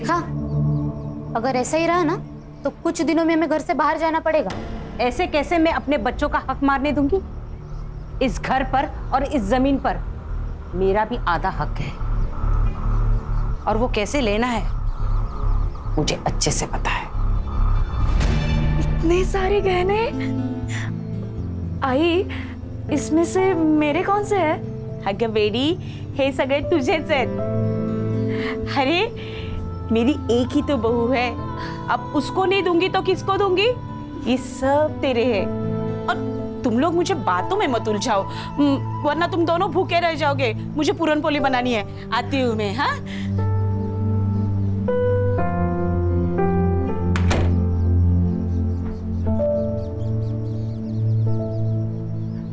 देखा, अगर ऐसा ही रहा ना तो कुछ दिनों में हमें घर से बाहर जाना पड़ेगा। ऐसे कैसे मैं अपने बच्चों का हक मारने दूंगी? इस घर पर और इस जमीन पर मेरा भी आधा हक है, और वो कैसे लेना है मुझे अच्छे से पता है। इतने सारे गहने आई, इसमें से मेरे कौन से है? अगं बेडी, हे सगळे तुझेच आहेत। अरे मेरी एक ही तो बहू है, अब उसको नहीं दूंगी तो किसको दूंगी? ये सब तेरे हैं। और तुम लोग मुझे बातों में मत उलझाओ, वरना तुम दोनों भूखे रह जाओगे। मुझे पूरन पोली बनानी है, आती हूँ मैं। हाँ,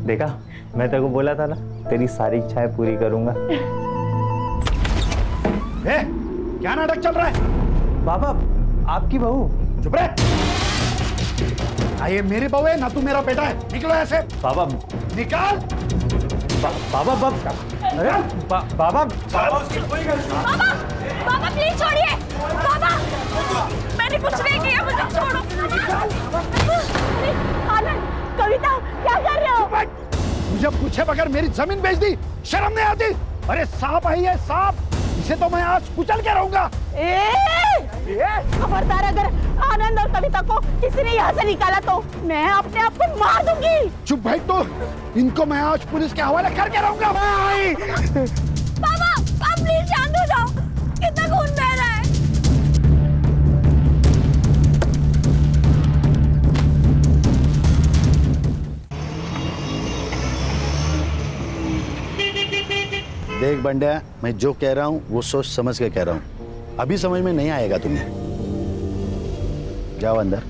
देखा, मैं तेरे को बोला था ना, तेरी सारी इच्छाएं पूरी करूंगा। क्या नाटक चल रहा है? बाबा, आपकी बहू। चुप रहे। ये मेरी बहू है ना, तू मेरा बेटा है। निकलो ऐसे। बाबा निकाल। बाबा अरे बाबा पापा प्लीज छोड़िए। पापा, मैंने कुछ नहीं किया, मुझे छोड़ो। आनंद, कविता, क्या कर रहे हो? मुझे पूछे बगैर मेरी जमीन बेच दी, शर्म नहीं आती? अरे सांप है ये, सांप, इसे तो मैं आज कुचल के रहूंगा। खबरदार, अगर आनंद और कविता को किसी ने यहाँ से निकाला तो मैं अपने आप को मार दूंगी। चुप भाई, तो इनको मैं आज पुलिस के हवाले करके रहूंगा। पापा, आप प्लीज शांत हो जाओ। कितना खून बह रहा है। देख बंड्या, मैं जो कह रहा हूँ वो सोच समझ के कह रहा हूँ। अभी समझ में नहीं आएगा तुम्हें। जाओ अंदर।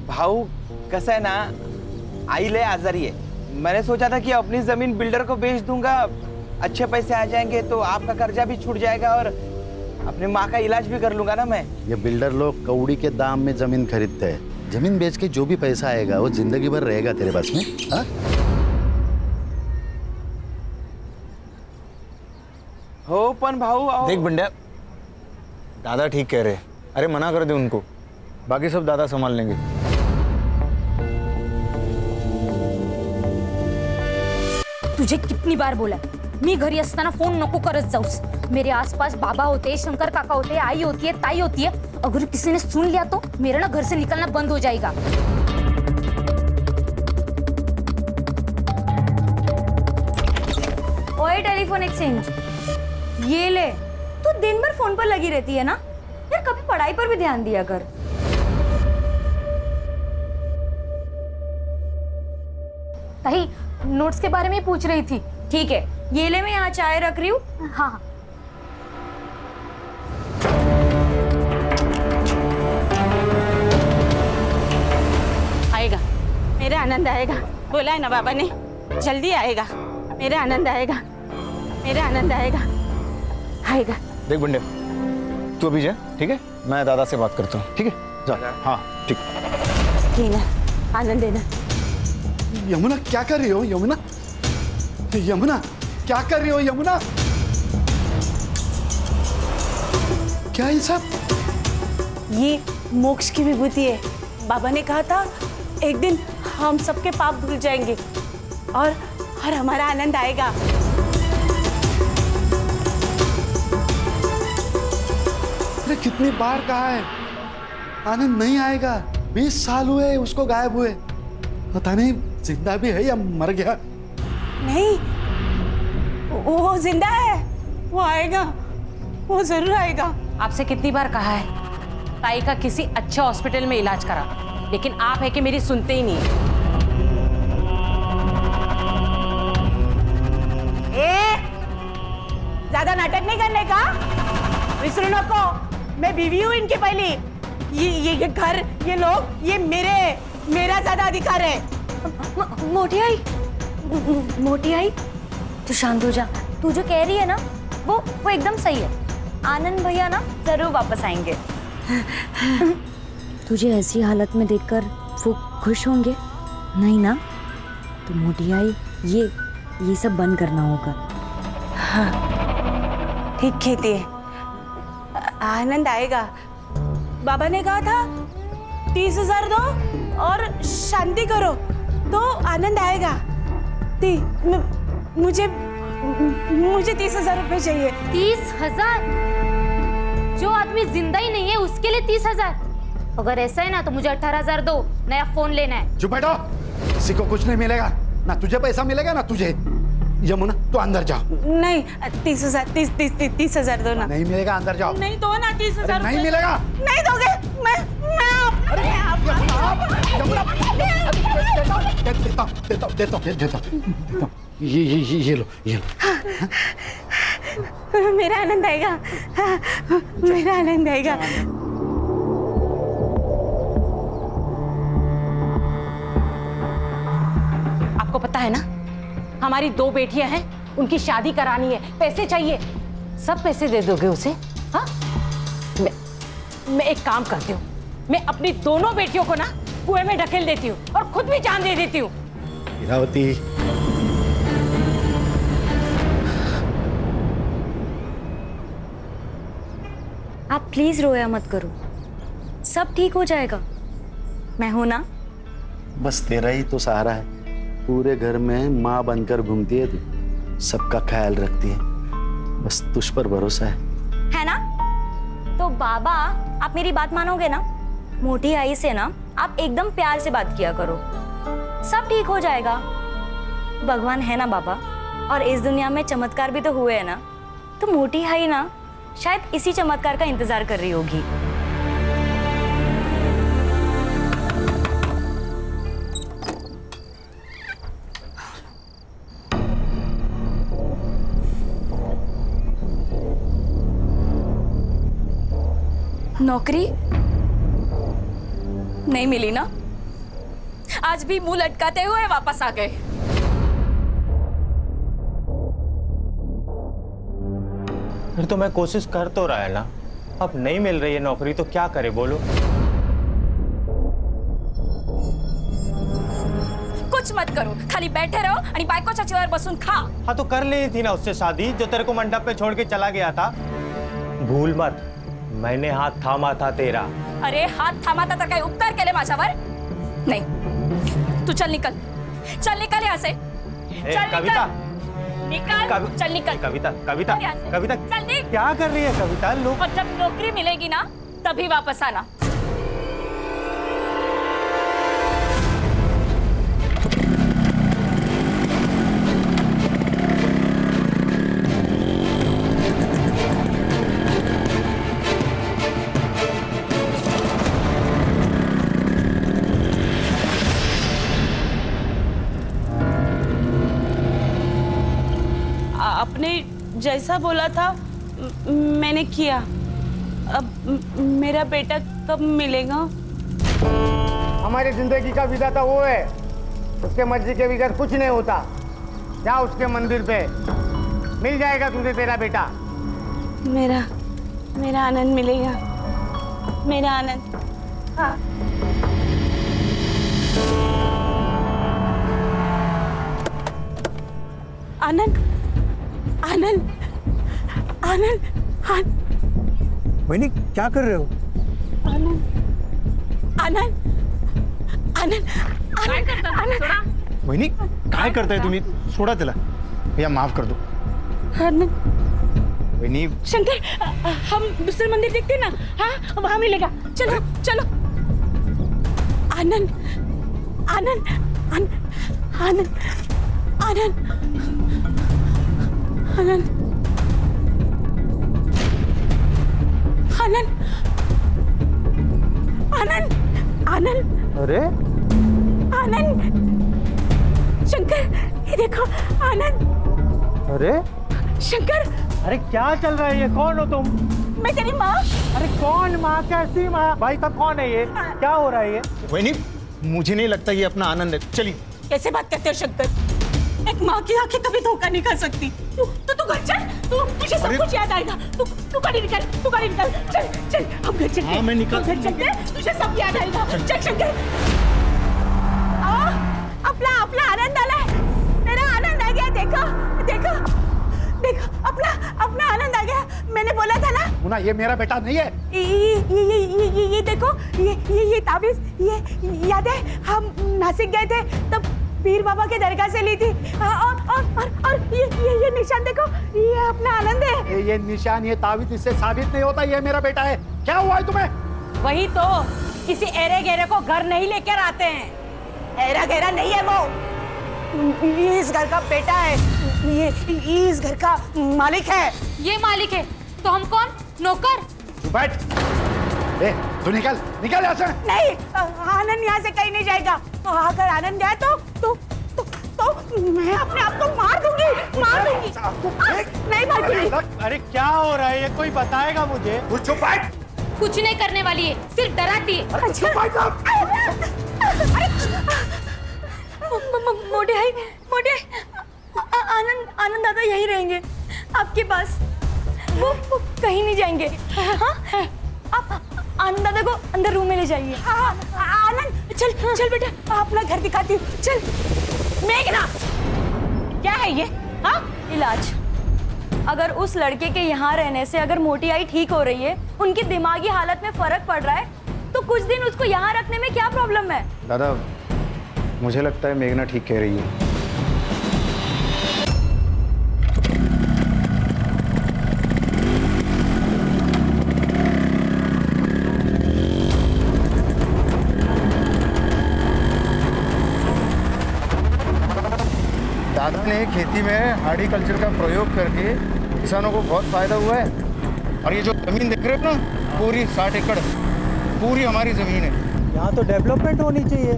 भाऊ, कसं है ना, आई ले आजारी है। मैंने सोचा था कि अपनी जमीन बिल्डर को बेच दूंगा, अच्छे पैसे आ जाएंगे तो आपका कर्जा भी छूट जाएगा और अपनी माँ का इलाज भी कर लूंगा ना मैं। ये बिल्डर लोग कौड़ी के दाम में जमीन खरीदते हैं। जमीन बेच के जो भी पैसा आएगा वो जिंदगी भर रहेगा तेरे पास में। हाँ? हो पण भाऊ, देख बंड्या, दादा ठीक कह रहे। अरे मना कर दे उनको, बाकी सब दादा संभाल लेंगे। तुझे कितनी बार बोला, मी घरी असताना फोन नको करत जाऊस। मेरे आसपास बाबा होते, शंकर काका होते, आई होती है, ताई होती है। अगर किसी ने सुन लिया तो मेरा ना घर से निकलना बंद हो जाएगा। ओए टेलीफोन एक्सचेंज, ये ले। तू दिन भर फोन पर लगी रहती है ना यार, कभी पढ़ाई पर भी ध्यान दिया कर। ताई, नोट्स के बारे में पूछ रही थी। ठीक है, ये ले, मैं यहाँ चाय रख रही हूँ। हाँ। आएगा, मेरा आनंद आएगा। बोला है ना बाबा ने, जल्दी आएगा। मेरा आनंद आएगा, मेरा आनंद आएगा, आएगा। देख बंड्या, तू अभी जा, ठीक है? मैं दादा से बात करता हूँ, ठीक है? जा। हाँ ठीक। देना आनंद, देना। यमुना क्या कर रही हो? यमुना, यमुना क्या कर रही हो? यमुना, क्या ये सब? ये मोक्ष की विभूति है। बाबा ने कहा था एक दिन हम सबके पाप धुल जाएंगे और हमारा आनंद आएगा। अरे कितनी बार कहा है, आनंद नहीं आएगा। 20 साल हुए उसको गायब हुए, पता नहीं जिंदा भी है या मर गया। नहीं, वो जिंदा है, वो आएगा, वो जरूर आएगा। आपसे कितनी बार कहा है ताई का किसी अच्छे हॉस्पिटल में इलाज करा, लेकिन आप है कि मेरी सुनते ही नहीं। ज्यादा नाटक नहीं करने का, विसरू नको। मैं बीवी हूँ इनकी पहली। ये घर, ये लोग, ये मेरा ज्यादा अधिकार है। मोटी आई, मोटी आई, तू शांत हो जा। तू जो कह रही है ना वो एकदम सही है। आनंद भैया ना जरूर वापस आएंगे। तुझे ऐसी हालत में देखकर वो खुश होंगे? नहीं ना? तो मोटी आई, ये सब बंद करना होगा। हाँ, ठीक कहती है। आनंद आएगा। बाबा ने कहा था 30,000 दो और शांति करो तो आनंद आएगा। मुझे 30,000 रुपए चाहिए। 30,000? जो आदमी जिंदा ही नहीं है उसके लिए 30,000? अगर ऐसा है ना तो मुझे 18,000 दो, नया फोन लेना है। चुप बैठो, किसी को कुछ नहीं मिलेगा, ना तुझे पैसा मिलेगा ना तुझे। यमुना तू अंदर जाओ। नहीं 30,000 दो ना। नहीं मिलेगा, अंदर जाओ। नहीं दो ना 30,000। नहीं मिलेगा। नहीं दोगे? मैं देता। ये लो। मेरा आनंद आएगा, मेरा आनंद आएगा। आपको पता है ना, हमारी 2 बेटियां हैं, उनकी शादी करानी है, पैसे चाहिए। सब पैसे दे दोगे उसे? हाँ, मैं एक काम करती हूँ, मैं अपनी दोनों बेटियों को ना कुएं में ढकेल देती हूँ और खुद भी जान दे देती हूँ। इरावती, आप प्लीज रोया मत करो, सब ठीक हो जाएगा। मैं हूं ना। बस तेरा ही तो सहारा है। पूरे घर में माँ बनकर घूमती है तू, सबका ख्याल रखती है, बस तुझ पर भरोसा है ना? तो बाबा, आप मेरी बात मानोगे ना? मोटी आई से ना आप एकदम प्यार से बात किया करो, सब ठीक हो जाएगा। भगवान है ना बाबा, और इस दुनिया में चमत्कार भी तो हुए हैं ना। तो मोटी आई ना शायद इसी चमत्कार का इंतजार कर रही होगी। नौकरी नहीं मिली ना? आज भी मुंह लटकाते हुए वापस आ गए। फिर तो मैं कोशिश कर तो रहा है ना, अब नहीं मिल रही है नौकरी तो क्या करे बोलो? कुछ मत करो, खाली बैठे रहो आणि बायकोच्या चेअर बसून खा। हाँ तो कर ली थी ना उससे शादी, जो तेरे को मंडप पे छोड़ के चला गया था। भूल मत, मैंने हाथ थामा था तेरा। अरे हात थांबा तर काही उपकार केले माझ्यावर? नाही, तू चल निकल यहाँ से। चल कविता, निकल, चल निकल। कविता चल निकल। क्या कर रही है कविता? लोग और जब नौकरी मिलेगी ना तभी वापस आना। आपने जैसा बोला था मैंने किया। अब मेरा बेटा कब मिलेगा? हमारी जिंदगी का विधाता वो है, उसके मर्जी के बगैर कुछ नहीं होता। जा उसके मंदिर पे, मिल जाएगा तुझे तेरा बेटा। मेरा आनंद मिलेगा, मेरा आनंद। हाँ। आनंद, आनंद, आनंद, वहिनी क्या कर रहे हो? आनंद, आनंद, आनंद, आनंद, आनंद। वहिनी काय करताय तुम्ही? सोडा त्याला, भैया माफ कर दो। आनंद, वहिनी शंकर, हम दूसरे मंदिर देखते हैं ना? हाँ, वहां मिलेगा। चलो चलो। आनंद, आनंद, आनंद, आनंद, आनंद, आनंद, आनंद, आनंद, आनंद। अरे आनंद, शंकर, ये देखो आनंद। अरे शंकर, अरे क्या चल रहा है ये? कौन हो तुम? मैं तेरी माँ। अरे कौन माँ? कैसी माँ? भाई साहब कौन है ये? क्या हो रहा है ये? वहिनी मुझे नहीं लगता ये अपना आनंद है। चलिए। कैसे बात करते हो शंकर? एक माँ की आंखें कभी धोखा नहीं खा सकती। तू घर चल, तुझे सब कुछ याद आएगा। तू गाड़ी निकाल, चल चल, हम घर चलते हैं। हाँ, मैं निकल- हम घर चलते हैं, तुझे सब याद आएगा। चल शंकर। अपना आनंद आला है, मेरा आनंद आ गया। देखो देखो देखो अपना अपना आनंद आ गया, मैंने बोला था ना। मुन्ना ये मेरा बेटा नहीं है। ये देखो, ये ताबीज, ये याद है हम नासिक गए थे तब पीर बाबा के दरगाह से ली थी। और ये निशान देखो, ये अपना आनंद है। ये निशान, ये ताबीज इससे साबित नहीं होता ये मेरा बेटा है। क्या हुआ है तुम्हें? वही तो, किसी एरे गेरे को घर नहीं लेकर आते हैं। एरा गहरा नहीं है वो, ये इस घर का बेटा है, ये इस घर का मालिक है। ये मालिक है तो हम कौन? नौकर? तू बैठ। ए, तू निकल निकल यहाँ से। नहीं, आनंद यहाँ से कहीं नहीं जाएगा। अगर आनंद गया तो मैं अपने आप को मार दूंगी। नहीं मारूंगी। अरे क्या हो रहा है ये, कोई बताएगा मुझे? तू चुप बैठ। कुछ नहीं करने वाली है, सिर्फ डराती है। अरे चुप बैठ ना। मोटे भाई, आनंद दादा यहीं रहेंगे आपके पास, वो कहीं नहीं जाएंगे। हाँ? आप आनंद दादा को अंदर रूम में ले जाइए। आनंद चल बेटा, अपना घर दिखाती हूँ, चल। मेघना, क्या है ये? हाँ, इलाज। अगर उस लड़के के यहाँ रहने से अगर मोटी आई ठीक हो रही है, उनकी दिमागी हालत में फर्क पड़ रहा है, तो कुछ दिन उसको यहाँ रखने में क्या प्रॉब्लम है? दादा मुझे लगता है मेघना ठीक कह रही है। दादा ने खेती में हार्टिकल्चर का प्रयोग करके किसानों को बहुत फायदा हुआ है। और ये जो जमीन देख रहे हो ना, पूरी 60 एकड़ पूरी हमारी जमीन है। यहाँ तो डेवलपमेंट होनी चाहिए।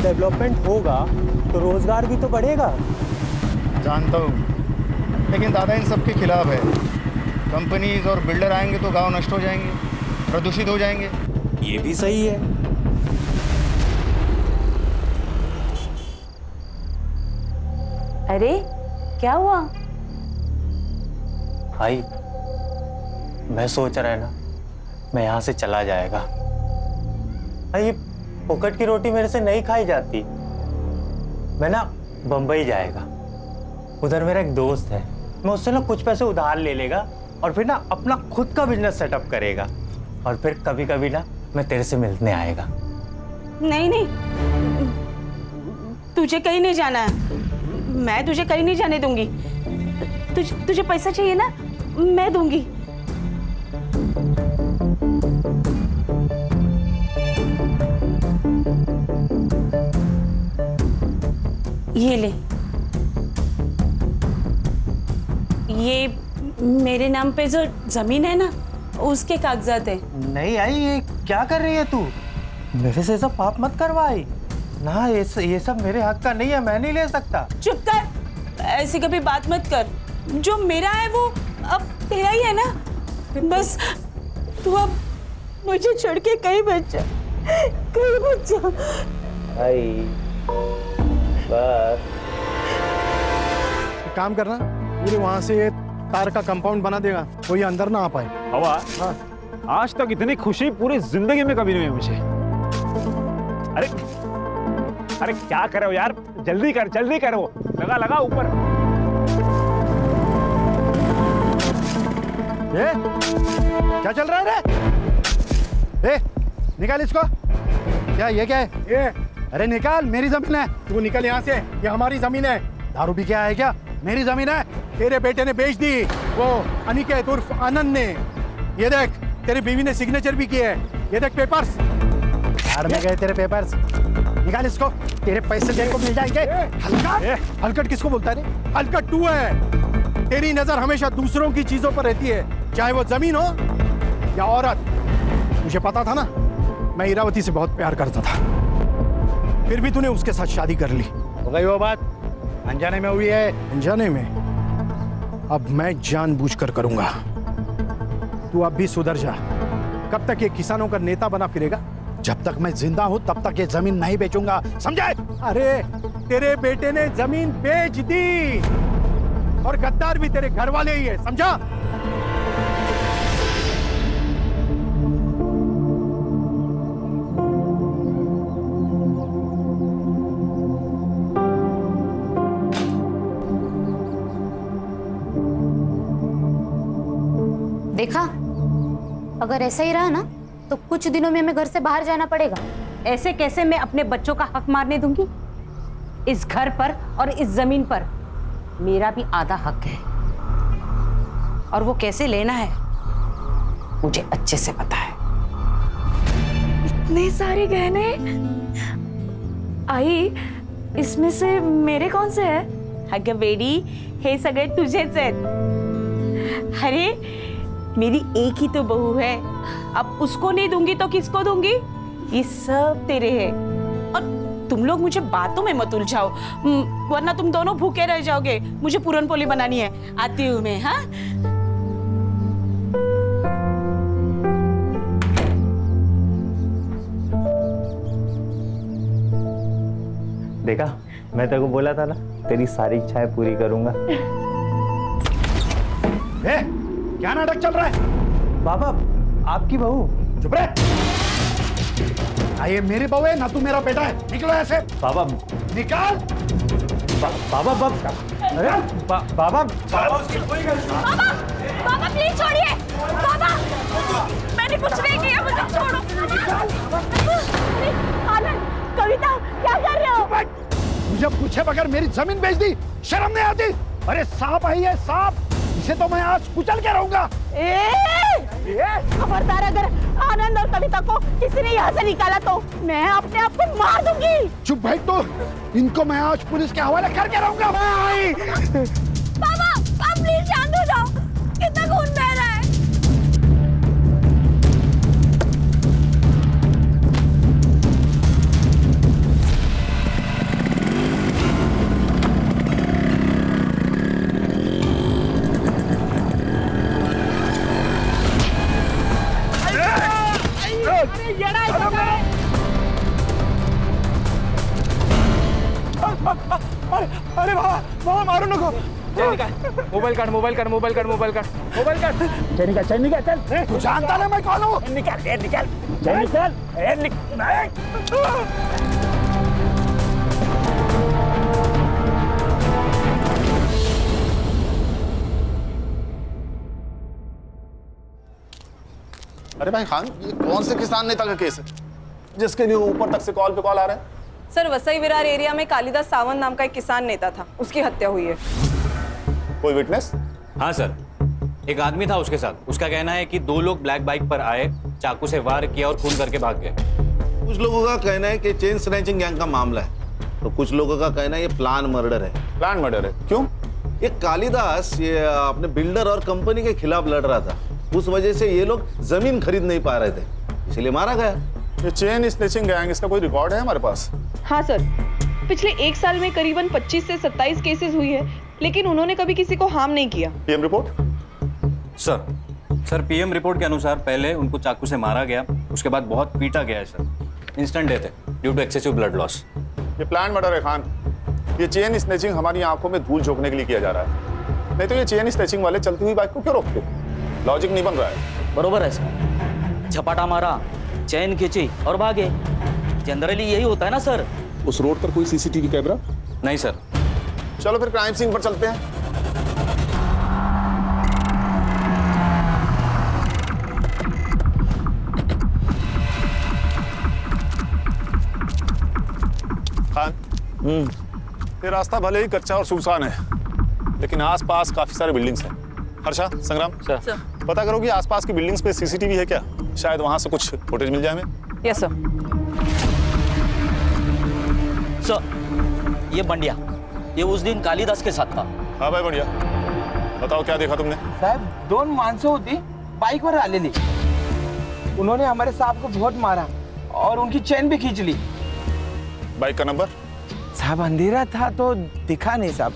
डेवलपमेंट होगा तो रोजगार भी तो बढ़ेगा। जानता हूँ, लेकिन दादा इन सब के खिलाफ है। कंपनीज और बिल्डर आएंगे तो गांव नष्ट हो जाएंगे, प्रदूषित हो जाएंगे। ये भी सही है। अरे क्या हुआ? भाई मैं सोच रहा है ना, मैं यहाँ से चला जाएगा। भाई ये पोकट की रोटी मेरे से नहीं खाई जाती। मैं ना बम्बई जाएगा। उधर मेरा एक दोस्त है, मैं उससे ना कुछ पैसे उधार ले लेगा और फिर ना अपना खुद का बिजनेस सेटअप करेगा। और फिर कभी कभी ना मैं तेरे से मिलने आएगा। नहीं, तुझे कहीं नहीं जाना है। मैं तुझे कहीं नहीं जाने दूंगी। तुझे पैसा चाहिए ना, मैं दूंगी। ये ले, ये मेरे नाम पे जो जमीन है ना, उसके कागजात है। नहीं आई, ये क्या कर रही है तू? मेरे से सब पाप मत करवाई ना। ये सब मेरे हक का नहीं है, मैं नहीं ले सकता। चुप कर, ऐसी कभी बात मत कर। जो मेरा है वो अब तेरा ही है ना। बस तू अब मुझे छोड़ के कहीं मत जा, कहीं मत जा। बस एक काम करना, पूरे वहां से ये तार का कंपाउंड बना देगा, कोई अंदर ना आ पाए। हवा, आज तक इतनी खुशी पूरी जिंदगी में कभी नहीं हुई मुझे। अरे क्या कर रहे हो यार, जल्दी करो, लगा ऊपर। ये क्या चल रहा है रे? निकाल इसको। क्या है ये? अरे निकाल, मेरी जमीन है। तू निकल यहाँ से, ये हमारी जमीन है। दारू भी क्या है क्या? मेरी जमीन है। तेरे बेटे ने बेच दी, वो अनिकेत उर्फ आनंद ने। ये देख, तेरी बीवी ने सिग्नेचर भी किए हैं। ये देख पेपर्स, यार में गए तेरे पेपर्स। निकाल इसको, तेरे पैसे तेरे को मिल जाएंगे। हलकट किसको बोलता है रे? हलकट तू है। तेरी नजर हमेशा दूसरों की चीजों पर रहती है, चाहे वो जमीन हो या औरत। मुझे पता था ना, मैं इरावती से बहुत प्यार करता था, फिर भी तूने उसके साथ शादी कर ली। हो गई वो बात, अनजाने में हुई है। अनजाने में? अब मैं जानबूझकर करूंगा। तू अब भी सुधर जा। कब तक ये किसानों का नेता बना फिरेगा? जब तक मैं जिंदा हूं तब तक ये जमीन नहीं बेचूंगा, समझे? अरे तेरे बेटे ने जमीन बेच दी, और गद्दार भी तेरे घर वाले ही है, समझा? देखा, अगर ऐसा ही रहा ना तो कुछ दिनों में हमें घर से बाहर जाना पड़ेगा। ऐसे कैसे मैं अपने बच्चों का हक मारने दूंगी? इस घर पर और इस जमीन पर मेरा भी आधा हक है, और वो कैसे लेना है मुझे अच्छे से पता है। इतने सारे गहने। आई, इसमें से मेरे कौन से है? अगं बेडी, हे सगळे तुझेच आहेत। अरे मेरी एक ही तो बहू है, अब उसको नहीं दूंगी तो किसको दूंगी? ये सब तेरे हैं। और तुम लोग मुझे बातों में मत उलझाओ, वरना तुम दोनों भूखे रह जाओगे। मुझे पूरन पोली बनानी है, आती हूँ मैं। हाँ, देखा, मैं तेरे को बोला था ना, तेरी सारी इच्छाएं पूरी करूंगा। क्या नाटक चल रहा है? बाबा, आपकी बहू। चुप रहे। ये मेरी बहू है ना, तू मेरा बेटा है। निकलो ऐसे। बाबा निकाल। बाबा अरे बाबा बाबा प्लीज छोड़िए। बाबा, मैंने कुछ नहीं किया, मुझे छोड़ो। आनंद, कविता, क्या कर रहे हो? मुझे पूछे बगैर मेरी जमीन बेच दी, शर्म नहीं आती? अरे सांप है ये, सांप। इसे तो मैं आज कुचल के रहूंगा। खबरदार, अगर आनंद और कविता को किसी ने यहाँ से निकाला तो मैं अपने आप को मार दूंगी। चुप भाई, तो इनको मैं आज पुलिस के हवाले करके रहूंगा। बाबा, आप प्लीज शांत हो जाओ। कितना खून बह रहा है। अरे बाबा मारो नको। मोबाइल काट, मोबाइल काट, मोबाइल काट, मोबाइल काट, मोबाइल काट। चल निकल चल। तू जानता ना मैं कौन हूँ? निकाल निकल। अरे भाई खान, ये कौन से किसान नेता का केस है जिसके लिए ऊपर तक से कॉल पे कॉल आ रहे हैं? सर, वसई विरार एरिया में कालिदास सावंत नाम का एक किसान नेता था, उसकी हत्या हुई है। कोई विटनेस? हाँ सर, एक आदमी था उसके साथ। उसका कहना है कि 2 लोग ब्लैक बाइक पर आए, चाकू से वार किया और खून करके भाग गए। कुछ लोगों का कहना है कि चेन स्नैचिंग गैंग का मामला है, तो कुछ लोगों का कहना है ये प्लान मर्डर है। प्लान मर्डर है? क्यों? ये कालिदास ये अपने बिल्डर और कंपनी के खिलाफ लड़ रहा था, उस वजह से ये लोग जमीन खरीद नहीं पा रहे थे, इसलिए मारा गया। ये चेन स्नैचिंग गैंग, इसका कोई रिकॉर्ड है हमारे पास? हाँ सर, पिछले 1 साल में करीबन 25 से 27 केसेस हुई है, लेकिन उन्होंने कभी किसी को हार्म नहीं किया। PM report? Sir PM report के अनुसार पहले उनको चाकू से मारा गया, उसके बाद बहुत पीटा गया है सर। इंस्टेंट डेथ है due to excessive blood loss. ये प्लान मर्डर है खान। ये चेन स्नैचिंग हमारी आंखों में धूल झोंकने के लिए किया जा रहा है, नहीं तो ये चेन स्नैचिंग वाले चलती हुई बाइक को क्यों रोकते? लॉजिक नहीं बन रहा है। बरोबर है सर, झपाटा मारा, चैन खींची और भागे। जनरली यही होता है ना सर। उस रोड पर कोई सीसीटीवी कैमरा? नहीं सर। चलो फिर क्राइम सीन पर चलते हैं। खान, ये रास्ता भले ही कच्चा और सुनसान है, लेकिन आसपास काफी सारे बिल्डिंग्स हैं। हर्षा, संग्राम सर, पता करो कि आसपास की बिल्डिंग्स पे सीसीटीवी है क्या, शायद वहां से कुछ फुटेज मिल जाए हमें। Yes sir. सर, ये बंडिया, ये उस दिन कालिदास के साथ था। हाँ भाई बढ़िया, बताओ क्या देखा तुमने? साहब, 2 माणसं होती बाइक पर आलेली, उन्होंने हमारे साहब को बहुत मारा और उनकी चेन भी खींच ली। बाइक का नंबर? साहब अंधेरा था तो दिखा नहीं साहब।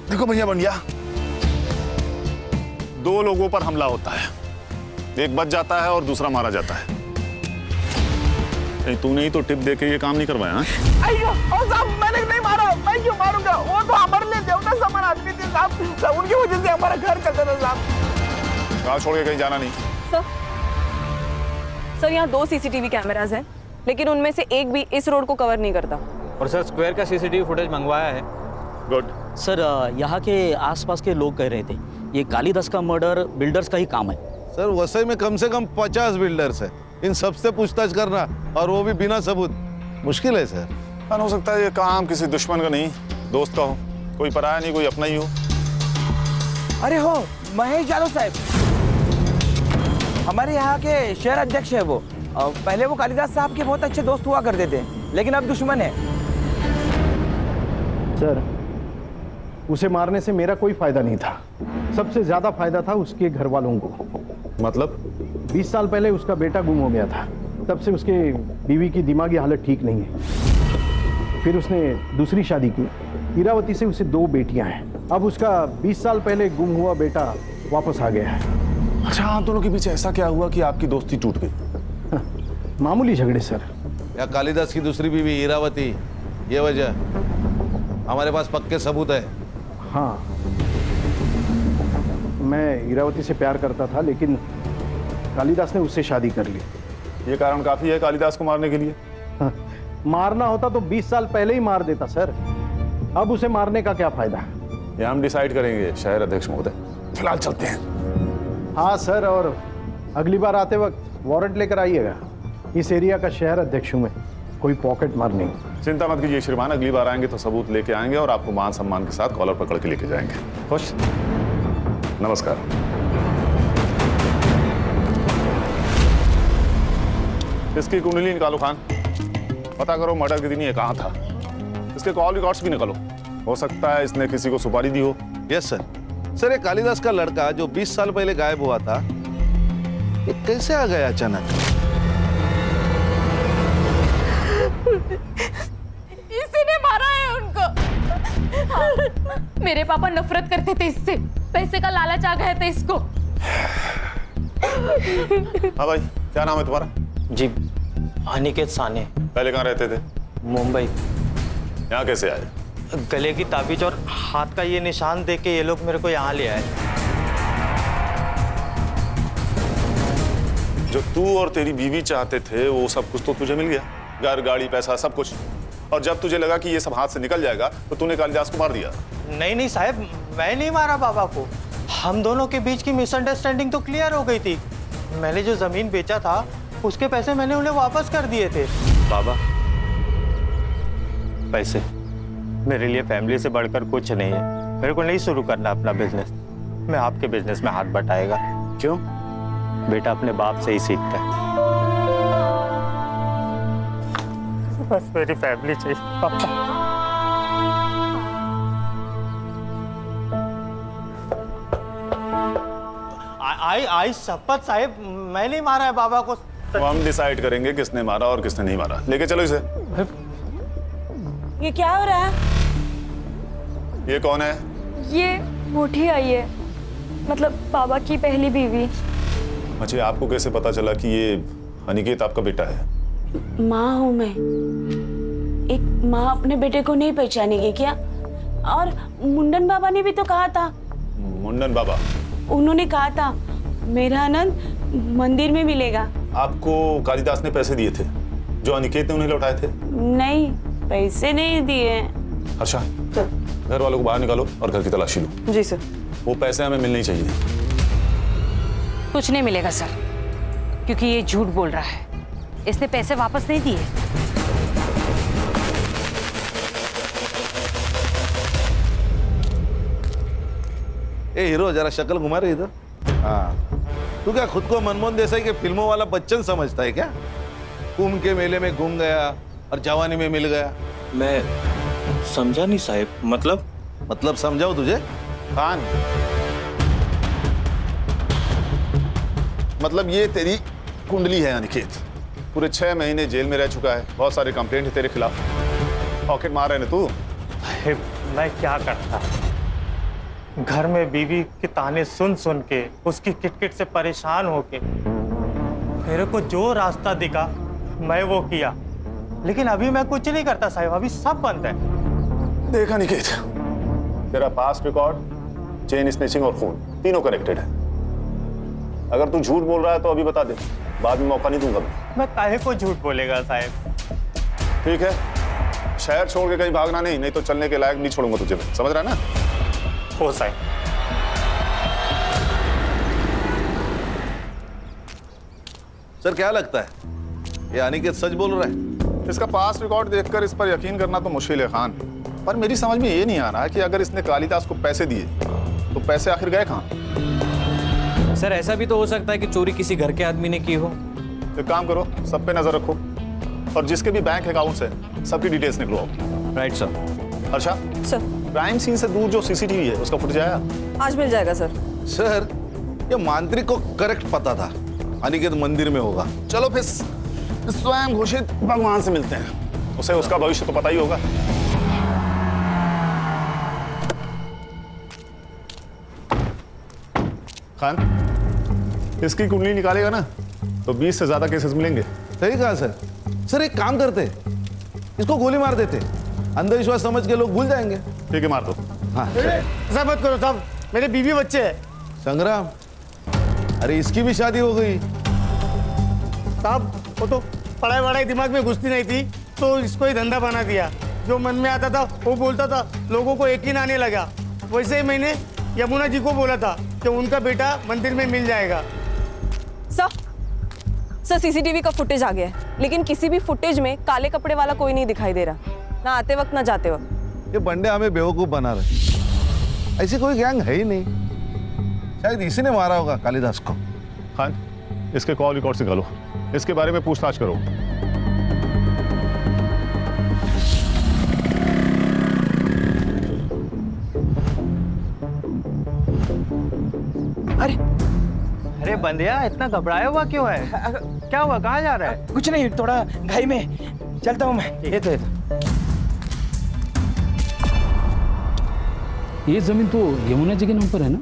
देखो भैया बंडिया, 2 लोगों पर हमला होता है, एक बच जाता है और दूसरा मारा जाता है। नहीं तूने ही तो टिप दे के ये काम नहीं करवाया? अयो साहब, मैंने नहीं मारा, मैं क्यों मारूंगा? वो तो हमारे लिए देवता समान आदमी थे साहब, उनकी वजह से हमारा घर चलता था साहब। गाँव छोड़ के कहीं जाना नहीं। सर, यहाँ 2 सीसीटीवी कैमरास हैं, लेकिन उनमें से एक भी इस रोड को कवर नहीं करता। और सर स्क्वायर का सीसीटीवी फुटेज मंगवाया है। गुड। सर, यहाँ के आसपास के लोग कह रहे थे ये कालिदास का मर्डर बिल्डर्स का ही काम है। सर वसई में कम से कम 50 बिल्डर्स है, इन सबसे पूछताछ करना और वो भी बिना सबूत मुश्किल है सर। हो सकता है ये काम किसी दुश्मन का नहीं, दोस्त का हो, कोई पराया नहीं, कोई अपना ही हो। अरे हो, महेश यादव साहब, हमारे यहाँ के शहर अध्यक्ष है वो। पहले वो कालिदास साहब के बहुत अच्छे दोस्त हुआ करते थे, लेकिन अब दुश्मन है। सर, उसे मारने से मेरा कोई फायदा नहीं था, सबसे ज्यादा फायदा था उसके घर वालों को। मतलब 20 साल पहले उसका बेटा गुम हो गया था, तब से उसके बीवी की दिमागी हालत ठीक नहीं है। फिर उसने दूसरी शादी की, इरावती से उसे 2 बेटियां हैं। अब उसका 20 साल पहले गुम हुआ बेटा वापस आ गया है। अच्छा, आप दोनों के पीछे ऐसा क्या हुआ कि आपकी दोस्ती टूट गई? मामूली झगड़े सर। या कालिदास की दूसरी बीवी इरावती, ये वजह? हमारे पास पक्के सबूत है। हाँ, मैं इरावती से प्यार करता था, लेकिन कालिदास ने उससे शादी कर ली। ये कारण काफी है कालिदास को मारने के लिए? हाँ, मारना होता तो 20 साल पहले ही मार देता सर, अब उसे मारने का क्या फायदा? ये हम डिसाइड करेंगे शहर अध्यक्ष महोदय, फिलहाल चलते हैं। हाँ सर, और अगली बार आते वक्त वारंट लेकर आइएगा। इस एरिया का शहर अध्यक्ष हूँ मैं, कोई पॉकेट मार नहीं। चिंता मत कीजिए श्रीमान, अगली बार आएंगे तो सबूत लेके आएंगे और आपको मान सम्मान के साथ कॉलर पकड़ के लेके जाएंगे। खुश? नमस्कार। इसकी कुंडली निकालो खान, पता करो मर्डर के दिन ये कहाँ था। इसके कॉल रिकॉर्ड्स भी निकालो, हो सकता है इसने किसी को सुपारी दी हो। Yes sir. सर, ये कालिदास का लड़का जो 20 साल पहले गायब हुआ था, ये कैसे आ गया अचानक? इसी ने मारा है उनको। हाँ, मेरे पापा नफरत करते थे इससे, पैसे का लालच आ गया था इसको। हाँ भाई, क्या नाम है तुम्हारा? जी, अनिकेत साने। पहले कहाँ रहते थे? मुंबई। यहाँ कैसे आए? गले की ताबीज और हाथ का ये निशान देख के ये लोग मेरे को यहाँ ले आए। जो तू और तेरी बीवी चाहते थे वो सब कुछ तो तुझे मिल गया, घर, गाड़ी, पैसा, सब कुछ। और जब तुझे लगा कि ये सब हाथ से निकल जाएगा तो तूने कालिदास को मार दिया। नहीं साहब, मैं नहीं मारा बाबा को। हम दोनों के बीच की मिसअंडरस्टैंडिंग तो क्लियर हो गई थी। मैंने जो जमीन बेचा था उसके पैसे मैंने उन्हें वापस कर दिए थे। बाबा, पैसे मेरे लिए फैमिली से बढ़कर कुछ नहीं है। मेरे को नहीं शुरू करना अपना बिजनेस, मैं आपके बिजनेस में हाथ बटाएगा। क्यों? बेटा अपने बाप से ही सीखता है। बस मेरी फैमिली चाहिए पापा। आई शपथ साहिब, मैं नहीं मारा है बाबा को। तो हम डिसाइड करेंगे किसने मारा और किसने नहीं मारा। लेके चलो इसे। ये क्या हो रहा है? ये कौन है? ये मोटी आई है, मतलब बाबा की पहली बीवी। अच्छा, आपको कैसे पता चला कि ये अनिकेत आपका बेटा है? माँ हूँ मैं। एक माँ अपने बेटे को नहीं पहचानेगी क्या? और मुंडन बाबा ने भी तो कहा था। मुंडन बाबा? उन्होंने कहा था मेरा आनंद मंदिर में मिलेगा। आपको कालिदास ने पैसे दिए थे जो अनिकेत ने उन्हें लौटाए थे? नहीं, पैसे नहीं दिए। अच्छा, घर वालों को बाहर निकालो और घर की तलाशी लो। जी सर। वो पैसे हमें मिलने ही चाहिए। कुछ नहीं मिलेगा सर, क्योंकि ये झूठ बोल रहा है। इसने पैसे वापस नहीं दिए। ए हीरो, जरा शक्ल घुमा रही इधर। हाँ, तू क्या खुद को मनमोहन देसाई के फिल्मों वाला बच्चन समझता है क्या? कुंभ के मेले में घूम गया और जवानी में मिल गया। मैं समझा नहीं साहिब। मतलब समझाओ तुझे? खान, मतलब ये तेरी कुंडली है अनिकेत। पूरे 6 महीने जेल में रह चुका है, बहुत सारे कंप्लेंट है तेरे खिलाफ। पॉकेट मार रहे ना तू। मैं क्या करता, घर में बीवी के ताने सुन सुन के, उसकी किटकिट से परेशान होके मेरे को जो रास्ता दिखा मैं वो किया। लेकिन अभी मैं कुछ नहीं करता साहिब, अभी सब बंद है। देखा निकेत, तेरा पास्ट रिकॉर्ड, चेन स्नैचिंग और खून तीनों कनेक्टेड है। अगर तू झूठ बोल रहा है तो अभी बता दे, बाद में मौका नहीं दूंगा मैं काहे को झूठ बोलेगा साहिब? ठीक है, शहर छोड़ के कहीं भागना नहीं तो चलने के लायक नहीं छोड़ूंगा तुझे। समझ रहा है ना? हो साहिब। सर क्या लगता है ये अनिकेत सच बोल रहा है? इसका पास रिकॉर्ड देखकर इस पर यकीन करना तो मुश्किल है खान, पर मेरी समझ में ये नहीं आ रहा कि अगर इसने कालिदास को पैसे दिए तो पैसे आखिर गए कहाँ? सर ऐसा भी तो हो सकता है कि चोरी किसी घर के आदमी ने की हो। एक काम करो, सब पे नजर रखो और जिसके भी बैंक अकाउंट्स है सबकी डिटेल्स निकलवाओ। Right sir. Harsha, sir crime scene से दूर जो सीसीटीवी है उसका फुटेज आया? आज मिल जाएगा सर। सर ये मांत्रिक को करेक्ट पता था अनिकेत मंदिर में होगा। चलो फिर स्वयं घोषित भगवान से मिलते हैं, उसे उसका भविष्य तो पता ही होगा। खान, इसकी कुंडली निकालेगा ना तो 20 से ज्यादा केसेस मिलेंगे। सही कहा सर। सर एक काम करते, इसको गोली मार देते, अंधविश्वास समझ के लोग भूल जाएंगे। ठीक है, मार दो। हाँ ऐसा मत करो साहब, मेरे बीवी बच्चे हैं। संग्राम, अरे इसकी भी शादी हो गई। साहब वो तो पढ़ाई वढ़ाई दिमाग में घुसती नहीं थी तो इसको ही धंधा बना दिया। जो मन में आता था वो बोलता था, लोगों को यकीन आने लगा। वैसे ही मैंने यमुना जी को बोला था कि उनका बेटा मंदिर में मिल जाएगा। सर सीसीटीवी का फुटेज आ गया है, लेकिन किसी भी फुटेज में काले कपड़े वाला कोई नहीं दिखाई दे रहा, ना आते वक्त ना जाते वक्त। ये बंडे हमें बेवकूफ बना रहे। ऐसी कोई गैंग है ही नहीं, शायद इसी ने मारा होगा कालिदास को। खान, इसके कॉल रिकॉर्ड निकालो, इसके बारे में पूछताछ करो। अरे बंदिया, इतना घबराया हुआ क्यों है? क्या हुआ, कहाँ जा रहा है? कुछ नहीं, थोड़ा घाई में चलता हूँ मैं। ये तो ये जमीन तो यमुना जी के नाम पर है ना?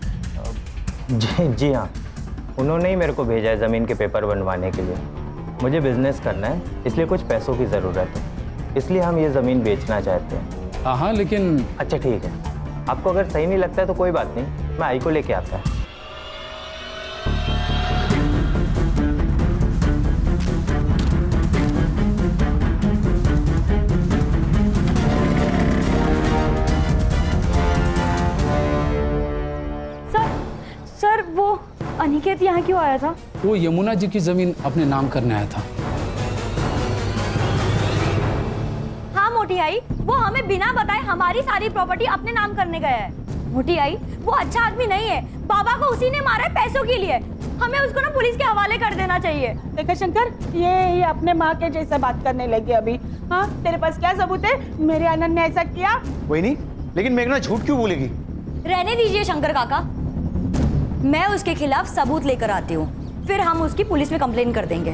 जी हाँ, उन्होंने ही मेरे को भेजा है ज़मीन के पेपर बनवाने के लिए। मुझे बिजनेस करना है, इसलिए कुछ पैसों की ज़रूरत है, इसलिए हम ये ज़मीन बेचना चाहते हैं। हाँ लेकिन अच्छा ठीक है, आपको अगर सही नहीं लगता है तो कोई बात नहीं, मैं आई को लेके आता है। सर वो अनिकेत यहाँ क्यों आया था? वो यमुना जी की जमीन अपने नाम करने आया था। हाँ मोटी आई, वो हमें बिना बताए हमारी सारी प्रॉपर्टी अपने नाम करने गया है। मोटी आई, वो अच्छा आदमी नहीं है, बाबा को उसी ने मारा है पैसों के लिए। हमें उसको ना पुलिस के हवाले कर देना चाहिए। देखा शंकर, ये अपने माँ के जैसा बात करने लगी अभी। हाँ, तेरे पास क्या सबूत है मेरे आनंद ने ऐसा किया? वही नहीं, लेकिन मेघना झूठ क्यों बोलेगी? रहने दीजिए शंकर काका, मैं उसके खिलाफ सबूत लेकर आती हूँ, फिर हम उसकी पुलिस में कंप्लेन कर देंगे।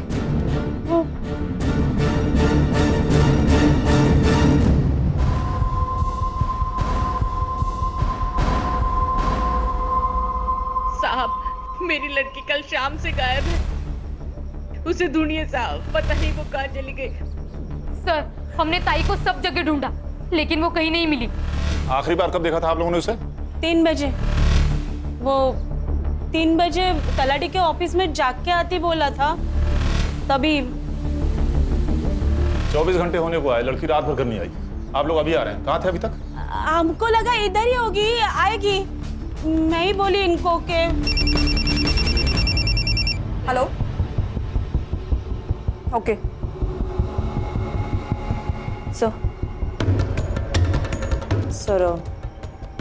साहब, मेरी लड़की कल शाम से गायब है, उसे ढूंढिए साहब, पता नहीं वो कहाँ चली गई। सर हमने ताई को सब जगह ढूंढा लेकिन वो कहीं नहीं मिली। आखिरी बार कब देखा था आप लोगों ने उसे? 3 बजे। वो 3 बजे तलाटी के ऑफिस में जाग के आती बोला था, तभी। 24 घंटे होने को आए, लड़की रात भर घर नहीं आई। आप लोग अभी आ रहे हैं, कहाँ थे अभी तक? हमको लगा इधर ही होगी, आएगी। मैं ही बोली इनको के। हेलो, ओके सर,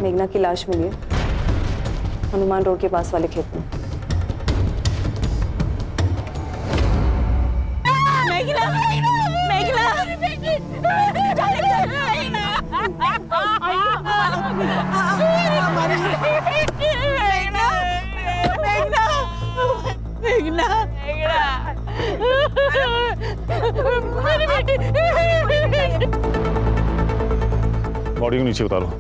मेघना की लाश मिली है हनुमान रोड के पास वाले खेत में। मेघना, मेघना, बॉडी को नीचे उतारो।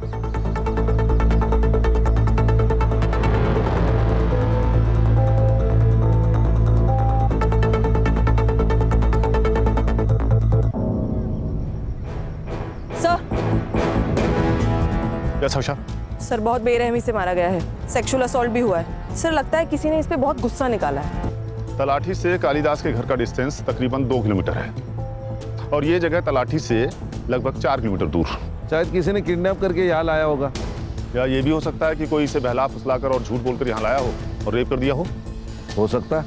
सर बहुत बेरहमी से मारा गया है, सेक्सुअल असॉल्ट भी हुआ है। सर लगता है किसी ने इस पे बहुत गुस्सा निकाला है। तलाठी से कालिदास के घर का डिस्टेंस तकरीबन 2 किलोमीटर है और ये जगह तलाठी से लगभग 4 किलोमीटर दूर। शायद किसी ने किडनैप करके यहाँ लाया होगा, या ये भी हो सकता है कि कोई इसे बहला फुसलाकर और झूठ बोलकर यहाँ लाया हो और रेप कर दिया हो सकता है।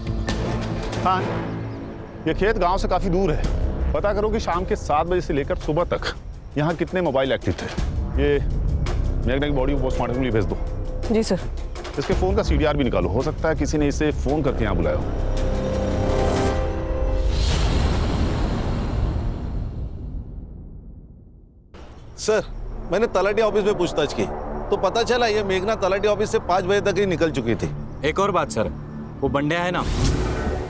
हाँ, ये खेत गांव से काफी दूर है। पता करो कि शाम के 7 बजे से लेकर सुबह तक यहाँ कितने मोबाइल एक्टिव थे। ये मेघना की बॉडी को पोस्टमार्टम के लिए भेज दो। जी सर। इसके फोन का सीडीआर भी निकालो, हो सकता है किसी ने इसे फोन करके यहाँ बुलाया हो। सर, मैंने तलाटी ऑफिस में पूछताछ की तो पता चला ये मेघना तलाटी ऑफिस से 5 बजे तक ही निकल चुकी थी। एक और बात सर, वो बंड्या है ना,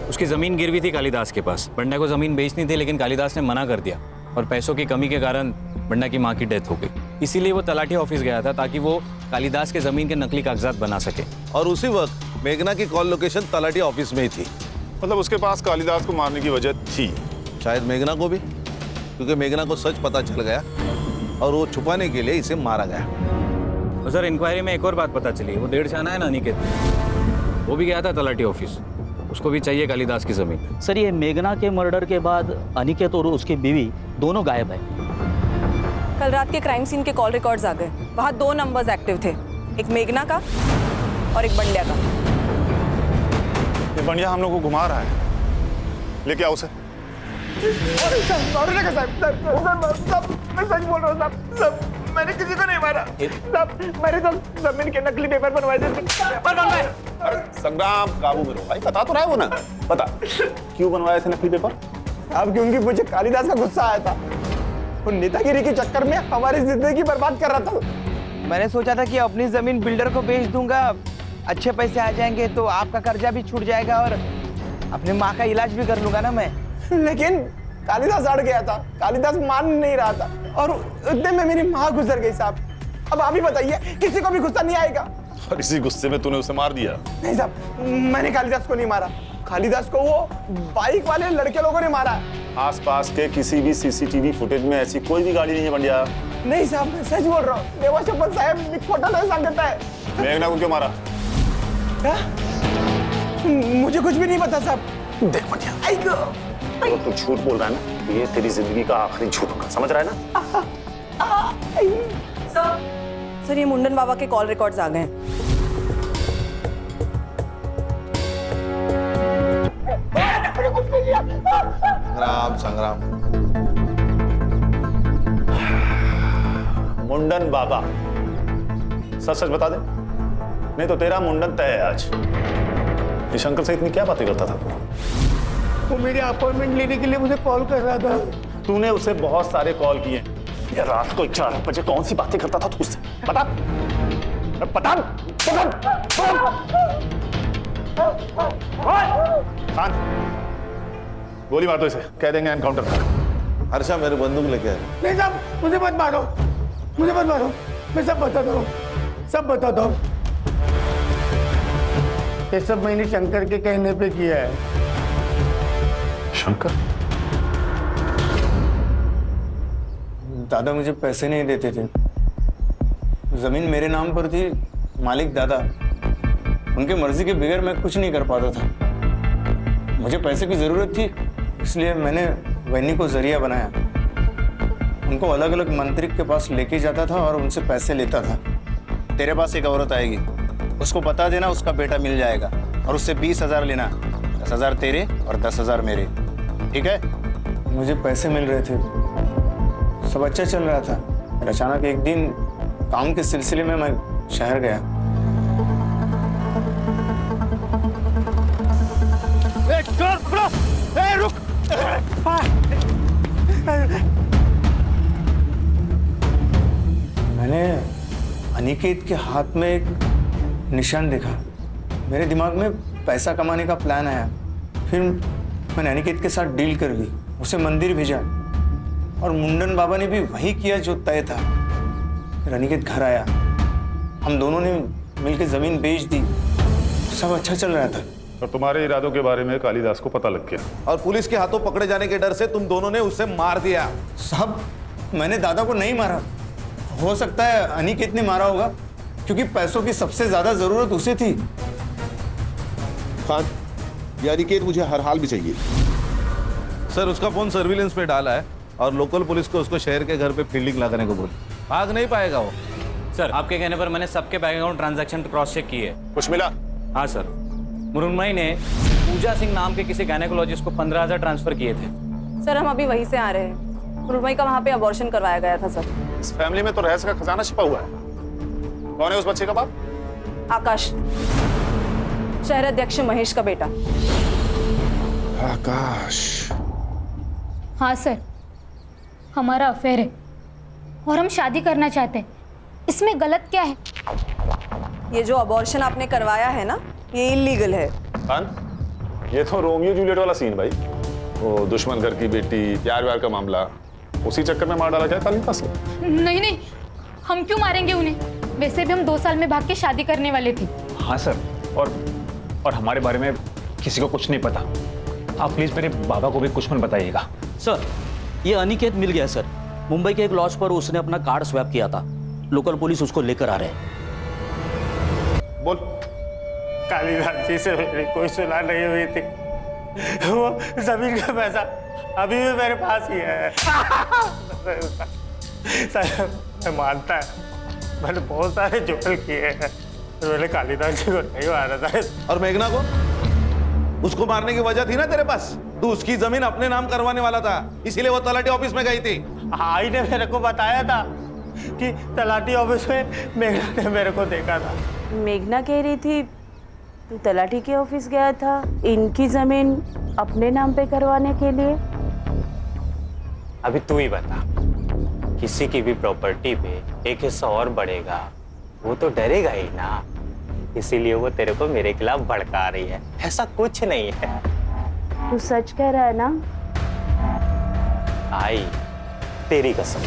उसकी जमीन गिरवी थी कालिदास के पास। बंड्या को जमीन बेचनी थी लेकिन कालिदास ने मना कर दिया और पैसों की कमी के कारण बंड्या की माँ की डेथ हो गई। इसीलिए वो तलाटी ऑफिस गया था ताकि वो कालिदास के जमीन के नकली कागजात बना सके। और उसी वक्त मेघना की कॉल लोकेशन तलाटी ऑफिस में ही थी। मतलब उसके पास कालिदास को मारने की वजह थी। शायद मेघना को भी, क्योंकि मेघना को सच पता चल गया और वो छुपाने के लिए इसे मारा गया। और सर इंक्वायरी में एक और बात पता चली, वो डेढ़ छाना है ना अनिकेत, वो भी गया था तलाटी ऑफिस, उसको भी चाहिए कालिदास की जमीन। सर ये मेघना के मर्डर के बाद अनिकेत और उसकी बीवी दोनों गायब है। कल रात के क्राइम सीन के कॉल रिकॉर्ड्स आ गए। वहाँ 2 नंबर्स एक्टिव थे, एक मेघना का और एक बंड्या का। ये बंड्या हम लोग को घुमा रहा है, लेके आओ उसे। मैं सच बोल रहा हूँ साहब, मैंने किसी को नहीं मारा साहब। मैंने तो जमीन के नकली पेपर बनवाए थे। संग्राम काबू में रहो भाई, बता तो रहा है वो ना। बता क्यों बनवाए थे नकली पेपर? अब क्योंकि मुझे कालिदास का गुस्सा आया था, वो नेतागिरी के चक्कर में हमारी जिंदगी बर्बाद कर रहा था। मैंने सोचा था कि अपनी जमीन बिल्डर को बेच दूंगा, अच्छे पैसे आ जाएंगे तो आपका कर्जा भी छूट जाएगा और अपने माँ का इलाज भी कर लूंगा ना मैं। लेकिन कालिदास अड़ गया था, कालिदास मान नहीं रहा था और उतने में मेरी माँ गुजर गई साहब। अब आप ही बताइए, किसी को भी गुस्सा नहीं आएगा? और इसी गुस्से में तूने उसे मार दिया? नहीं साहब, मैंने कालिदास को नहीं मारा, कालिदास को वो बाइक वाले लड़के लोगों ने मारा। आसपास के किसी भी सीसीटीवी फुटेज में ऐसी कोई भी गाड़ी नहीं है बंड्या। नहीं साहब, मैं सच बोल रहा हूँ। देवा शपथ साहब खोटा नहीं सांगता है। मेघना को क्यों मारा? मुझे कुछ भी नहीं पता साहब। देख बंड्या, तो तू झूठ बोल रहा है ना, ये तेरी जिंदगी का आखिरी झूठ होगा, समझ रहा है ना? सर ये मुंडन बाबा के कॉल रिकॉर्ड्स आ गए हैं। संग्राम संग्राम। मुंडन बाबा, सच सच बता दे, नहीं तो तेरा मुंडन तय है आज। ये शंकर से इतनी क्या बातें करता था तू? वो मेरे अपॉइंटमेंट लेने के लिए मुझे कॉल कर रहा था। तूने उसे बहुत सारे कॉल किए। ये रात को 4 बजे कौन सी बातें करता था तू उससे? बता बता खान, गोली मार दो इसे, कह देंगे एनकाउंटर था। हर्षा मेरे बंदूक लेके आए। नहीं साहब, मुझे मत मारो, मुझे मत मारो, मैं सब बताता हूँ, सब बताता हूँ। ये सब मैंने शंकर के कहने पे किया है। शंकर? दादा मुझे पैसे नहीं देते थे, जमीन मेरे नाम पर थी, मालिक दादा, उनके मर्जी के बगैर मैं कुछ नहीं कर पाता था। मुझे पैसे की जरूरत थी, इसलिए मैंने वैनी को जरिया बनाया। उनको अलग अलग मंत्री के पास लेके जाता था और उनसे पैसे लेता था। तेरे पास एक औरत आएगी, उसको बता देना उसका बेटा मिल जाएगा और उससे 20,000 लेना, 10,000 तेरे और 10,000 मेरे, ठीक है? मुझे पैसे मिल रहे थे, सब अच्छा चल रहा था। फिर अचानक एक दिन काम के सिलसिले में मैं शहर गया। रुक। मैंने अनिकेत के हाथ में एक निशान देखा। मेरे दिमाग में पैसा कमाने का प्लान आया। फिर मैंने अनिकेत के साथ डील कर ली, उसे मंदिर भेजा और मुंडन बाबा ने भी वही किया जो तय था। फिर अनिकेत घर आया, हम दोनों ने मिलकर जमीन बेच दी, सब अच्छा चल रहा था। और तुम्हारे इरादों के बारे में कालिदास को पता लग गया और पुलिस के हाथों पकड़े जाने के डर से तुम दोनों ने उसे मार दिया। साहब मैंने दादा को नहीं मारा, हो सकता है अनिकेत ने मारा होगा, क्योंकि पैसों की सबसे ज्यादा जरूरत उसे थी। खान, ये अनिकेत मुझे हर हाल में चाहिए। सर उसका फोन सर्विलेंस पे डाला है और लोकल पुलिस को उसको शहर के घर पे फील्डिंग लगाने को बोली। भाग नहीं पाएगा वो। सर आपके कहने पर मैंने सबके bank account transaction cross check किए। कुछ मिला? हाँ सर, मुरुन्मई ने पूजा सिंह नाम के किसी गायनेकोलॉजिस्ट को 15,000 ट्रांसफर किए थे। सर हम अभी वहीं से आ रहे हैं। रुरमई का वहाँ पे अबॉर्शन करवाया गया था सर। इस फैमिली में तो रहस्य का खजाना छिपा हुआ है। कौन है उस बच्चे का बाप? आकाश, शहराध्यक्ष महेश का बेटा। आकाश। हाँ सर, हमारा अफेयर है और हम शादी करना चाहते हैं। इसमें गलत क्या है? ये जो अबॉर्शन आपने करवाया है ना, ये इलीगल है। ये तो रोमियो जूलियट वाला सीन भाई। वो दुश्मन घर की बेटी, प्यार व्यार का मामला, उसी चक्कर में मार डाला क्या कालिदास को? नहीं नहीं, हम क्यों मारेंगे उन्हें? वैसे भी हम 2 साल में भाग के शादी करने वाले थे। हाँ सर, और हमारे बारे में किसी को कुछ नहीं पता। आप प्लीज मेरे बाबा को भी कुछ मत बताइएगा। सर, ये अनिकेत मिल गया सर। मुंबई के एक लॉज पर उसने अपना कार्ड स्वैप किया था। लोकल पुलिस उसको लेकर आ रहे हैं। बोल। कालिदास जी से मेरी कोई सुलह नहीं हुई थी। वो जमीन का पैसा अभी भी मेरे पास ही है। सर, मैं मानता है मैंने बहुत सारे जुगल किए हैं, तो मैंने कालिदास जी को नहीं मारा था। और मेघना को? उसको मारने की वजह थी ना तेरे पास। तू उसकी जमीन अपने नाम करवाने वाला था, इसीलिए वो तलाटी ऑफिस में गई थी। आई ने मेरे को बताया था कि तलाटी ऑफिस में मेघना ने मेरे को देखा था। मेघना कह रही थी तू तलाटी के ऑफिस गया था इनकी जमीन अपने नाम पे करवाने के लिए। अभी तू ही बता, किसी की भी प्रॉपर्टी पे एक हिस्सा और बढ़ेगा, वो तो डरेगा ही ना। इसीलिए वो तेरे को मेरे खिलाफ भड़का रही है। ऐसा कुछ नहीं है। तू सच कह रहा है ना? आई तेरी कसम।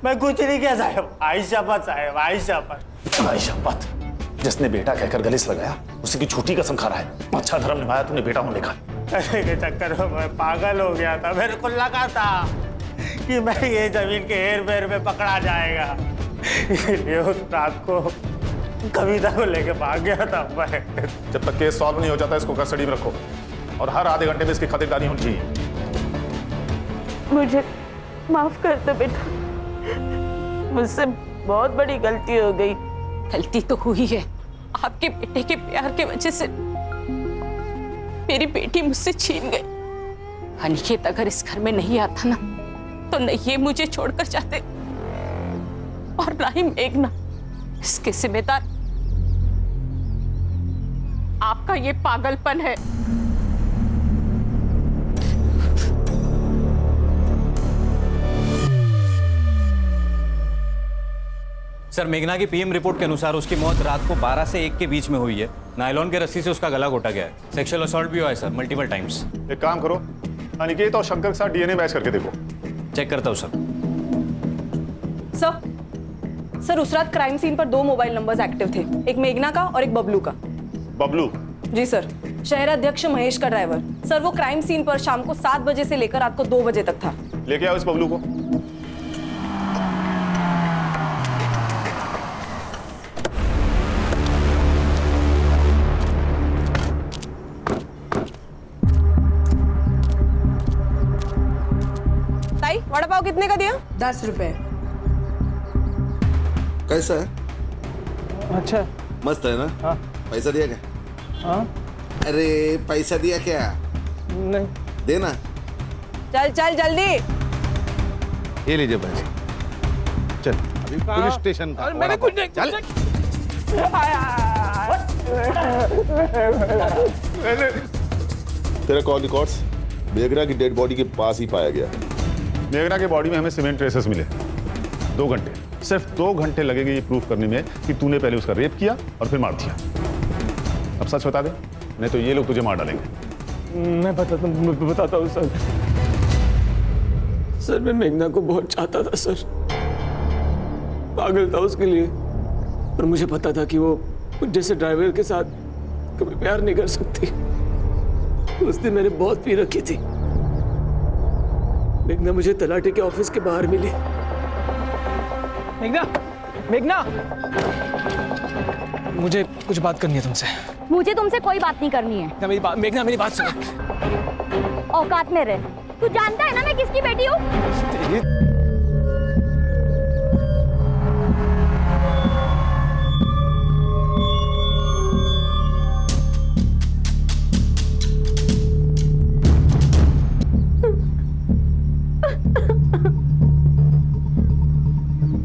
मैं कुछ नहीं किया साहब। आई शपथ साहब, आई शपथ। आई शपथ। जिसने बेटा कहकर गले से लगाया, उसी की झूठी कसम खा रहा है। अच्छा धर्म निभाया तुमने बेटा होने का। पैसे के चक्कर में मैं पागल हो गया था। मेरे को लगा था कि मैं ये जमीन के हेर फेर में पकड़ा जाएगा, इसलिए उस रात को कविता को लेके भाग गया था मैं। जब तक केस सॉल्व नहीं हो जाता, इसको कस्टडी में रखो और हर आधे घंटे में इसकी खातिरदारी होनी चाहिए। मुझे माफ कर दो बेटा, मुझसे बहुत बड़ी गलती हो गई। गलती तो हुई है। आपके बेटे के प्यार के वजह से मेरी बेटी मुझसे छीन गई। अनिकेत अगर इस घर में नहीं आता ना, तो न ये मुझे छोड़कर जाते और ना ही मेघना। इसके जिम्मेदार आपका ये पागलपन है। सर, मेघना की पीएम रिपोर्ट के अनुसार उसकी मौत रात को 12 से 1 के बीच में हुई है। नायलॉन के रस्सी से उसका गला घोटा गया है। सेक्सुअल असॉल्ट भी हुआ है सर, मल्टीपल टाइम्स। एक काम करो, अनिकेत और शंकर के साथ डीएनए मैच करके देखो। चेक करता हूँ सर। सर उस रात क्राइम सीन पर 2 मोबाइल नंबर्स एक्टिव थे, एक मेघना का और एक बबलू का। बबलू? जी सर, शहराध्यक्ष महेश का ड्राइवर। सर वो क्राइम सीन पर शाम को 7 बजे से लेकर रात को 2 बजे तक था। लेके आओ इस बबलू को। ताई, वड़ा पाव कितने का दिया? 10 रुपए। कैसा है? अच्छा, मस्त है ना? हाँ। पैसा दिया क्या? हाँ? अरे पैसा दिया क्या? नहीं। देना। चल चल जल्दी। ये लीजिए पैसे। चल अभी पुलिस स्टेशन का। मैंने कुछ नहीं। चल। तेरा कॉल रिकॉर्ड्स मेघना की डेड बॉडी के पास ही पाया गया। मेघना के बॉडी में हमें सीमेंट ट्रेसेस मिले। 2 घंटे, सिर्फ 2 घंटे लगेंगे ये प्रूफ करने में कि तूने पहले उसका रेप किया और फिर मार दिया। अब सच बता दे, नहीं तो ये लोग तुझे मार डालेंगे। मैं बताता हूँ सर। सर मैं मेघना को बहुत चाहता था सर, पागल था उसके लिए, पर मुझे पता था कि वो जैसे ड्राइवर के साथ कभी प्यार नहीं कर सकती। उस दिन मैंने बहुत पी रखी थी। मेघना मुझे तलाटी के ऑफिस के बाहर मिली। मेघना, मेघना, मुझे कुछ बात करनी है तुमसे। मुझे तुमसे कोई बात नहीं करनी है। मेघना मेरी बात सुनो। औकात में रह। तू जानता है ना मैं किसकी बेटी हूँ?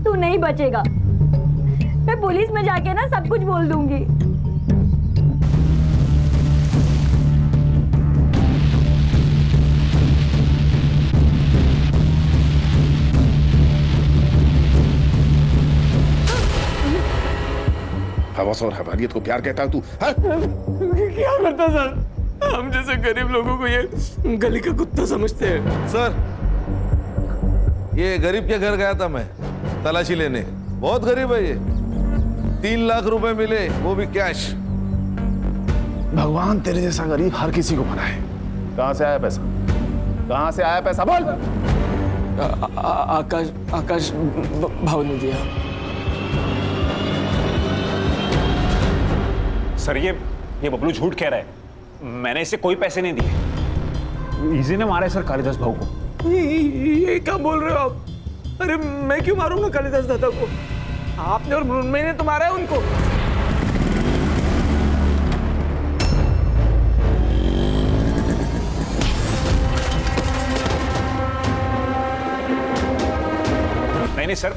तू नहीं बचेगा। मैं पुलिस में जाके ना सब कुछ बोल दूंगी। हवस और हवानियत को प्यार कहता है तू? क्या करता सर, हम जैसे गरीब लोगों को ये गली का कुत्ता समझते हैं। सर, ये गरीब के घर गया था मैं तलाशी लेने। बहुत गरीब है ये। 3 लाख रुपए मिले, वो भी कैश। भगवान तेरे जैसा गरीब हर किसी को बनाए। कहां से आया पैसा? कहां से आया पैसा बोल? आकाश भाव ने दिया। सर ये बबलू झूठ कह रहा है। मैंने इसे कोई पैसे नहीं दिए। इजी ने मारा है सर कालिदास भाऊ को। ये क्या बोल रहे हो आप? अरे मैं क्यों मारूंगा कालिदास दादा को? आपने और मृण्मयी ने तो मारा है उनको। नहीं सर,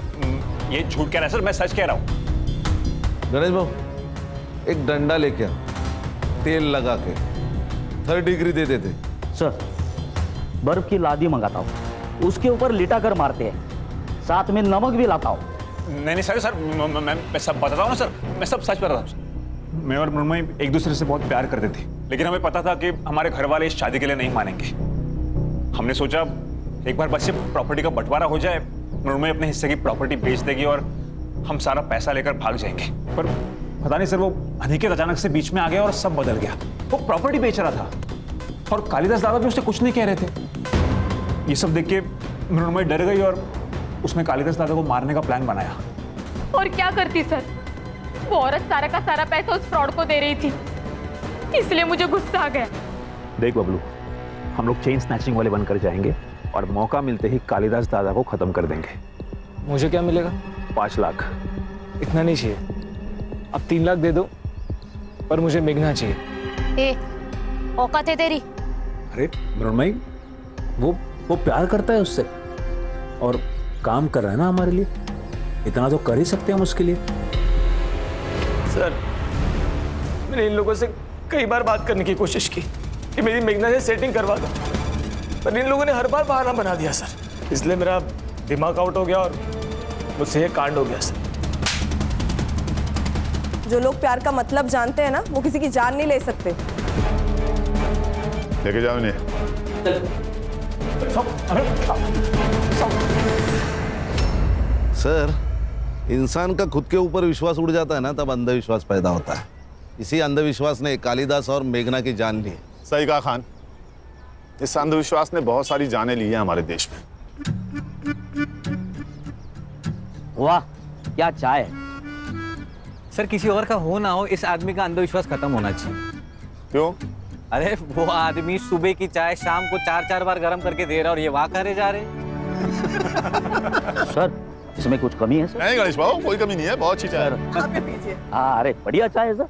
ये झूठ कह रहा है सर, मैं सच कह रहा हूँ। गणेश भाऊ, एक डंडा लेके आ, तेल लगा के 3rd डिग्री दे देते। सर, बर्फ की लादी मंगाता हूँ, उसके ऊपर लिटा कर मारते हैं, साथ में नमक भी लाता हूँ। नहीं सर, मैं सब बताता हूँ ना सर, मैं सब सच बता रहा हूँ। मैं और मृण्मयी एक दूसरे से बहुत प्यार करते थे, लेकिन हमें पता था कि हमारे घर वाले इस शादी के लिए नहीं मानेंगे। हमने सोचा एक बार बस ये प्रॉपर्टी का बंटवारा हो जाए, मृण्मयी अपने हिस्से की प्रॉपर्टी बेच देगी और हम सारा पैसा लेकर भाग जाएंगे। पर पता नहीं सर, वो अनिकेत अचानक से बीच में आ गया और सब बदल गया। वो प्रॉपर्टी बेच रहा था और कालिदास दादा भी उससे कुछ नहीं कह रहे थे। ये सब देख के मृण्मयी डर गई और उसने कालिदास दादा को मारने का प्लान बनाया। और क्या करती सर, वो औरत सारा का सारा पैसा उस फ्रॉड को दे रही थी, इसलिए मुझे गुस्सा आ गया। देख बबलू, हम लोग चेन स्नैचिंग वाले बनकर जाएंगे और मौका मिलते ही कालिदास दादा को खत्म कर देंगे। मुझे क्या मिलेगा? 5 लाख। इतना नहीं चाहिए, अब 3 लाख दे दो, पर मुझे मेघना चाहिए। ए, औकात है तेरी? अरे मृण्मयी, वो प्यार करता है उससे और काम कर रहा है ना हमारे लिए, इतना तो कर ही सकते हैं हम उसके लिए। सर, मैंने इन लोगों से कई बार बात करने की कोशिश की कि मेरी मेघना से सेटिंग करवा दो, पर इन लोगों ने हर बार बहाना बना दिया सर। इसलिए मेरा दिमाग आउट हो गया और मुझसे ये कांड हो गया सर। जो लोग प्यार का मतलब जानते हैं ना, वो किसी की जान नहीं ले सकते। लेके जाओ इन्हें। सर, इंसान का खुद के ऊपर विश्वास उड़ जाता है ना, तब अंधविश्वास पैदा होता है। इसी अंधविश्वास ने कालिदास और मेघना की जान ली। सही कहा खान, इस अंधविश्वास ने बहुत सारी जानें ली हैं हमारे देश में। वाह, क्या चाय है। सर, किसी और का हो ना हो, इस आदमी का अंधविश्वास खत्म होना चाहिए। क्यों? अरे वो आदमी सुबह की चाय शाम को 4-4 बार गर्म करके दे रहा और ये वाह करे जा रहे। सर, इसमें कुछ कमी है सर? नहीं गणेश बाबू, कोई कमी नहीं है, बहुत अच्छी चाय है। हाँ, अरे बढ़िया चाय है सर।